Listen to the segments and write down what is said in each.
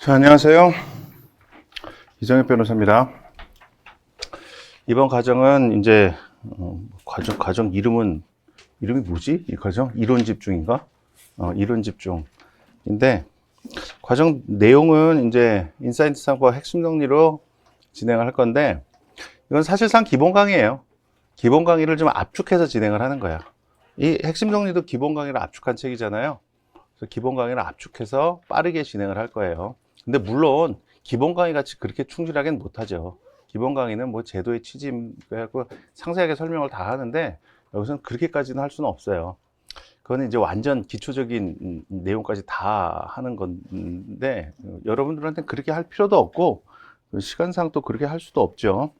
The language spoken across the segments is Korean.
자, 안녕하세요. 이정엽 변호사입니다. 이번 과정은 이제 과정 이름이 뭐지? 이 과정 이론 집중인가? 이론 집중인데 과정 내용은 이제 인사이트 사고와 핵심 정리로 진행을 할 건데 이건 사실상 기본 강의예요. 기본 강의를 좀 압축해서 진행을 하는 거야. 이 핵심 정리도 기본 강의를 압축한 책이잖아요. 그래서 기본 강의를 압축해서 빠르게 진행을 할 거예요. 근데 물론 기본 강의 같이 그렇게 충실하게는 못하죠. 기본 강의는 뭐 제도의 취지하고 상세하게 설명을 다 하는데 여기서는 그렇게까지는 할 수는 없어요. 그거는 이제 완전 기초적인 내용까지 다 하는 건데 여러분들한테는 그렇게 할 필요도 없고 시간상 또 그렇게 할 수도 없죠.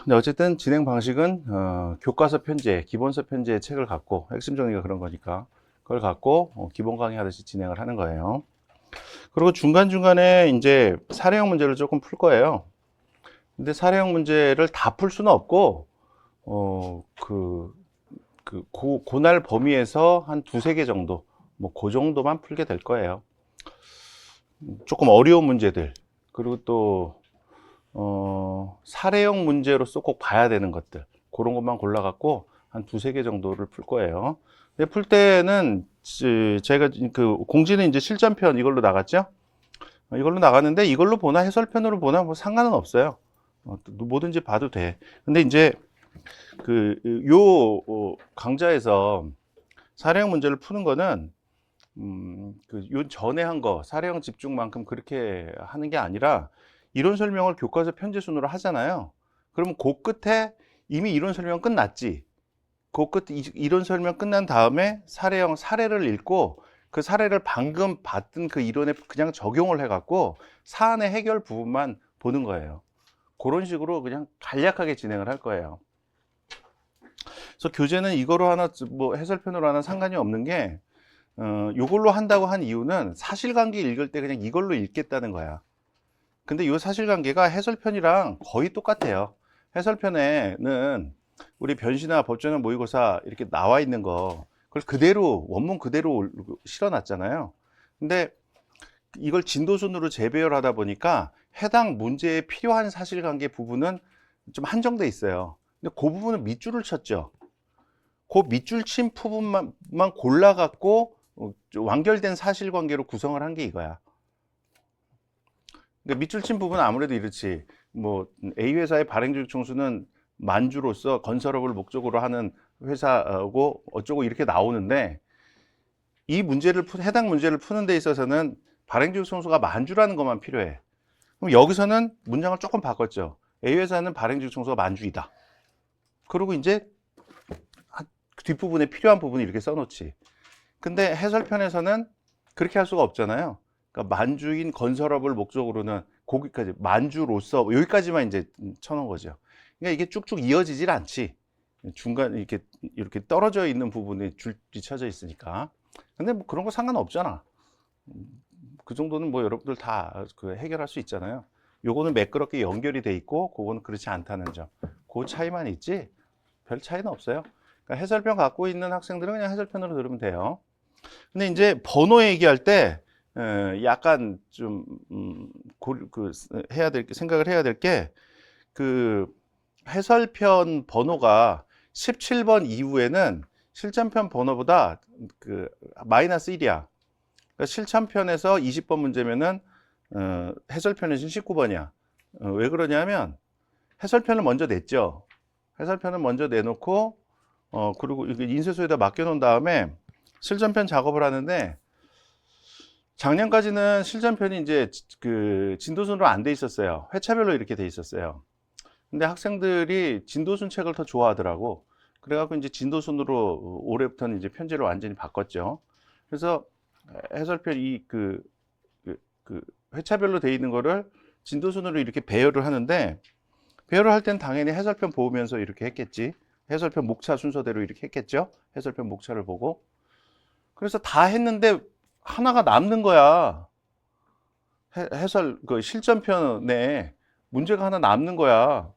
근데 어쨌든 진행 방식은 교과서 편제, 기본서 편제의 책을 갖고 핵심 정리가 그런 거니까 그걸 갖고 기본 강의 하듯이 진행을 하는 거예요. 그리고 중간중간에 이제 사례형 문제를 조금 풀 거예요. 근데 사례형 문제를 다 풀 수는 없고, 고날 범위에서 한 두세 개 정도, 뭐, 그 정도만 풀게 될 거예요. 조금 어려운 문제들, 그리고 또, 사례형 문제로서 꼭 봐야 되는 것들, 그런 것만 골라갖고 한 두세 개 정도를 풀 거예요. 근데 풀 때는, 제가 공지는 이제 실전편 이걸로 나갔죠? 이걸로 나갔는데 이걸로 보나 해설편으로 보나 뭐 상관은 없어요. 뭐든지 봐도 돼. 근데 이제 강좌에서 사례형 문제를 푸는 거는 요 전에 한 거 사례형 집중만큼 그렇게 하는 게 아니라 이론 설명을 교과서 편제 순으로 하잖아요. 그러면 그 끝에 이미 이론 설명 끝났지. 그 끝에 이론 설명 끝난 다음에 사례형 사례를 읽고 그 사례를 방금 봤던 그 이론에 그냥 적용을 해갖고 사안의 해결 부분만 보는 거예요. 그런 식으로 그냥 간략하게 진행을 할 거예요. 그래서 교재는 이거로 하나, 뭐 해설편으로 하나 상관이 없는 게, 이걸로 한다고 한 이유는 사실관계 읽을 때 그냥 이걸로 읽겠다는 거야. 근데 이 사실관계가 해설편이랑 거의 똑같아요. 해설편에는 우리 변시나 법조나 모의고사 이렇게 나와 있는 거, 그걸 그대로, 원문 그대로 실어놨잖아요. 근데 이걸 진도순으로 재배열하다 보니까 해당 문제에 필요한 사실관계 부분은 좀 한정돼 있어요. 근데 그 부분은 밑줄을 쳤죠. 그 밑줄 친 부분만 골라갖고 완결된 사실관계로 구성을 한 게 이거야. 그러니까 밑줄 친 부분은 아무래도 이렇지. 뭐 A 회사의 발행주식 총수는 만주로서 건설업을 목적으로 하는 회사고 어쩌고 이렇게 나오는데 이 문제를 해당 문제를 푸는 데 있어서는 발행주식 총수가 만주라는 것만 필요해. 그럼 여기서는 문장을 조금 바꿨죠. A 회사는 발행주식 총수가 만주이다. 그리고 이제 뒷부분에 필요한 부분을 이렇게 써놓지. 근데 해설편에서는 그렇게 할 수가 없잖아요. 그러니까 만주인 건설업을 목적으로는 거기까지 만주로서 여기까지만 이제 쳐놓은 거죠. 그러니까 이게 쭉쭉 이어지질 않지. 중간 이렇게 떨어져 있는 부분에 줄이 쳐져 있으니까. 근데 뭐 그런 거 상관없잖아. 그 정도는 뭐 여러분들 다 해결할 수 있잖아요. 요거는 매끄럽게 연결이 돼 있고 그거는 그렇지 않다는 점. 그 차이만 있지 별 차이는 없어요. 그러니까 해설편 갖고 있는 학생들은 그냥 해설편으로 들으면 돼요. 근데 이제 번호 얘기할 때 약간 좀 생각을 해야 될 게 그 해설편 번호가 17번 이후에는 실전편 번호보다 그 마이너스 1이야. 그러니까 실전편에서 20번 문제면은 해설편에서 19번이야. 왜 그러냐면 해설편을 먼저 냈죠. 해설편을 먼저 내놓고 그리고 인쇄소에다 맡겨놓은 다음에 실전편 작업을 하는데 작년까지는 실전편이 이제 그 진도순으로 안 돼 있었어요. 회차별로 이렇게 돼 있었어요. 근데 학생들이 진도순 책을 더 좋아하더라고. 그래갖고 이제 진도순으로 올해부터는 이제 편제를 완전히 바꿨죠. 그래서 해설편 회차별로 돼 있는 거를 진도순으로 이렇게 배열을 하는데 배열을 할 땐 당연히 해설편 보면서 이렇게 했겠지. 해설편 목차 순서대로 이렇게 했겠죠. 해설편 목차를 보고. 그래서 다 했는데 하나가 남는 거야. 해설 그 실전편에 문제가 하나 남는 거야.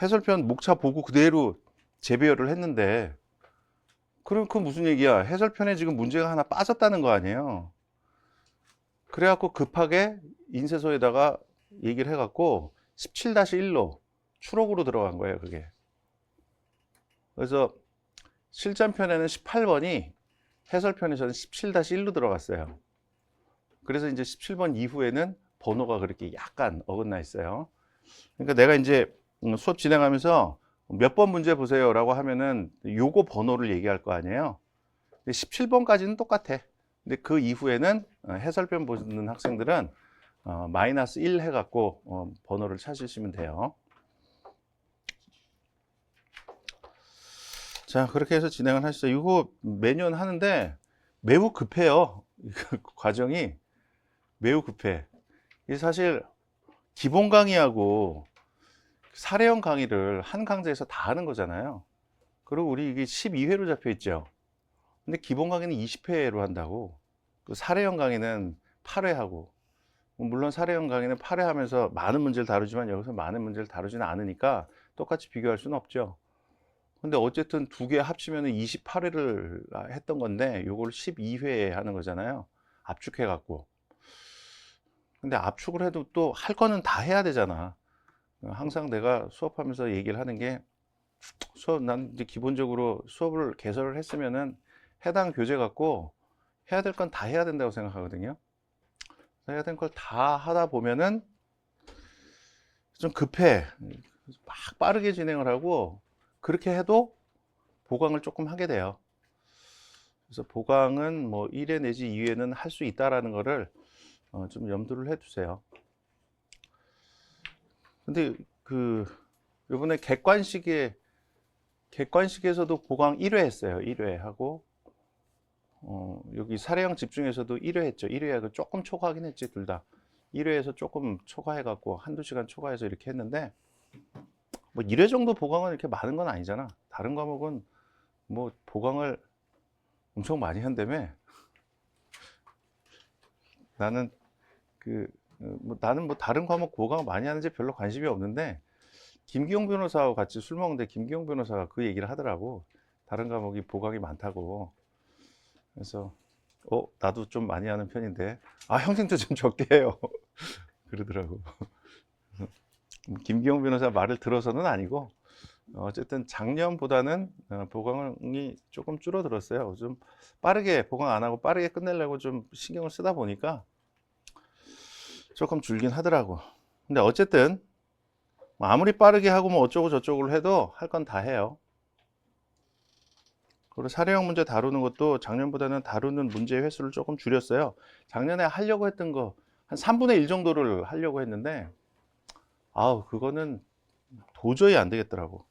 해설편 목차 보고 그대로 재배열을 했는데 그럼 그 무슨 얘기야? 해설편에 지금 문제가 하나 빠졌다는 거 아니에요? 그래갖고 급하게 인쇄소에다가 얘기를 해갖고 17-1로 추록으로 들어간 거예요, 그게. 그래서 실전편에는 18번이 해설편에서는 17-1로 들어갔어요. 그래서 이제 17번 이후에는 번호가 그렇게 약간 어긋나 있어요. 그러니까 내가 이제 수업 진행하면서 몇 번 문제 보세요 라고 하면은 요거 번호를 얘기할 거 아니에요. 17번까지는 똑같아. 근데 그 이후에는 해설편 보는 학생들은 마이너스 1 해갖고 번호를 찾으시면 돼요. 자, 그렇게 해서 진행을 하시죠. 이거 매년 하는데 매우 급해요. 과정이 매우 급해. 이게 사실 기본 강의하고 사례형 강의를 한 강좌에서 다 하는 거잖아요. 그리고 우리 이게 12회로 잡혀 있죠. 근데 기본 강의는 20회로 한다고. 그 사례형 강의는 8회 하고. 물론 사례형 강의는 8회 하면서 많은 문제를 다루지만 여기서 많은 문제를 다루지는 않으니까 똑같이 비교할 수는 없죠. 근데 어쨌든 두 개 합치면 28회를 했던 건데 요걸 12회에 하는 거잖아요. 압축해 갖고. 근데 압축을 해도 또 할 거는 다 해야 되잖아. 항상 내가 수업하면서 얘기를 하는 게 난 이제 기본적으로 수업을 개설을 했으면은 해당 교재 갖고 해야 될 건 다 해야 된다고 생각하거든요. 해야 될 걸 다 하다 보면은 좀 급해. 막 빠르게 진행을 하고 그렇게 해도 보강을 조금 하게 돼요. 그래서 보강은 뭐 1회 내지 2회는 할 수 있다라는 거를 좀 염두를 해 두세요. 근데 요번에 객관식에서도 보강 1회 했어요. 1회 하고 여기 사례형 집중에서도 1회 했죠. 1회하고 조금 초과하긴 했지, 둘 다. 1회에서 조금 초과해갖고 한두 시간 초과해서 이렇게 했는데, 뭐 1회 정도 보강은 이렇게 많은 건 아니잖아. 다른 과목은 뭐 보강을 엄청 많이 한다며. 나는 나는 뭐 다른 과목 보강 많이 하는지 별로 관심이 없는데, 김기용 변호사하고 같이 술 먹는데 김기용 변호사가 그 얘기를 하더라고. 다른 과목이 보강이 많다고. 그래서 나도 좀 많이 하는 편인데 형님도 좀 적게 해요. 그러더라고. 김기용 변호사 말을 들어서는 아니고 어쨌든 작년보다는 보강이 조금 줄어들었어요. 좀 빠르게 보강 안 하고 빠르게 끝내려고 좀 신경을 쓰다 보니까 조금 줄긴 하더라고. 근데 어쨌든 아무리 빠르게 하고 뭐 어쩌고 저쩌고 해도 할 건 다 해요. 그리고 사례형 문제 다루는 것도 작년보다는 다루는 문제 횟수를 조금 줄였어요. 작년에 하려고 했던 거 한 3분의 1 정도를 하려고 했는데 그거는 도저히 안 되겠더라고.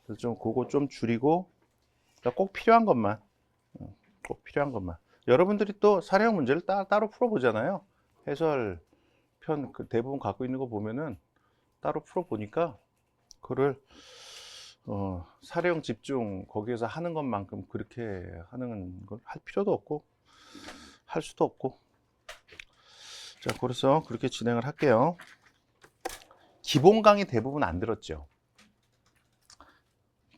그래서 좀 그거 좀 줄이고 꼭 필요한 것만 여러분들이 또 사례형 문제를 따로 풀어보잖아요. 해설편 대부분 갖고 있는 거 보면은 따로 풀어보니까 그거를 사례형 집중 거기에서 하는 것만큼 그렇게 하는 걸 할 필요도 없고 할 수도 없고. 자, 그래서 그렇게 진행을 할게요. 기본 강의 대부분 안 들었죠.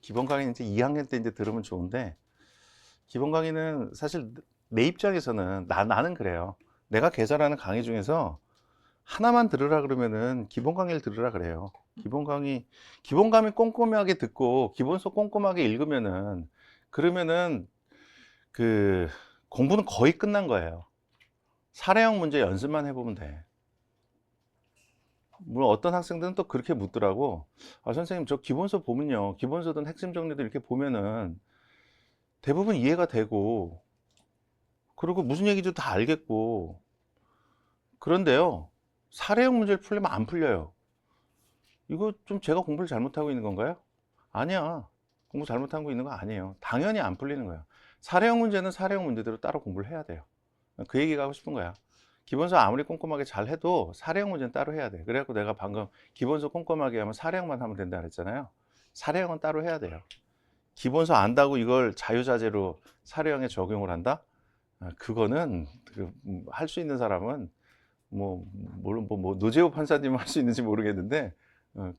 기본 강의는 이제 2학년 때 이제 들으면 좋은데, 기본 강의는 사실 내 입장에서는 나는 그래요. 내가 개설하는 강의 중에서 하나만 들으라 그러면은 기본 강의를 들으라 그래요. 기본 강의 꼼꼼하게 듣고 기본서 꼼꼼하게 읽으면은 그러면은 공부는 거의 끝난 거예요. 사례형 문제 연습만 해보면 돼. 물론 어떤 학생들은 또 그렇게 묻더라고. 선생님, 저 기본서 보면요, 기본서든 핵심 정리도 이렇게 보면은 대부분 이해가 되고 그리고 무슨 얘기인지 다 알겠고, 그런데요, 사례형 문제를 풀려면 안 풀려요. 이거 좀 제가 공부를 잘못하고 있는 건가요? 아니야. 공부 잘못하고 있는 거 아니에요. 당연히 안 풀리는 거예요. 사례형 문제는 사례형 문제대로 따로 공부를 해야 돼요. 그 얘기가 하고 싶은 거야. 기본서 아무리 꼼꼼하게 잘 해도 사례형 문제는 따로 해야 돼. 그래갖고 내가 방금 기본서 꼼꼼하게 하면 사례형만 하면 된다 그랬잖아요. 사례형은 따로 해야 돼요. 기본서 안다고 이걸 자유자재로 사례형에 적용을 한다? 그거는 할 수 있는 사람은 물론 노재호 판사님 할 수 있는지 모르겠는데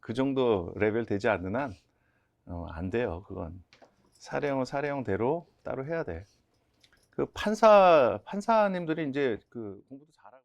그 정도 레벨 되지 않는 한 안 돼요. 그건 사례형은 사례형대로 따로 해야 돼. 판사님들이 이제 그 공부도 잘하고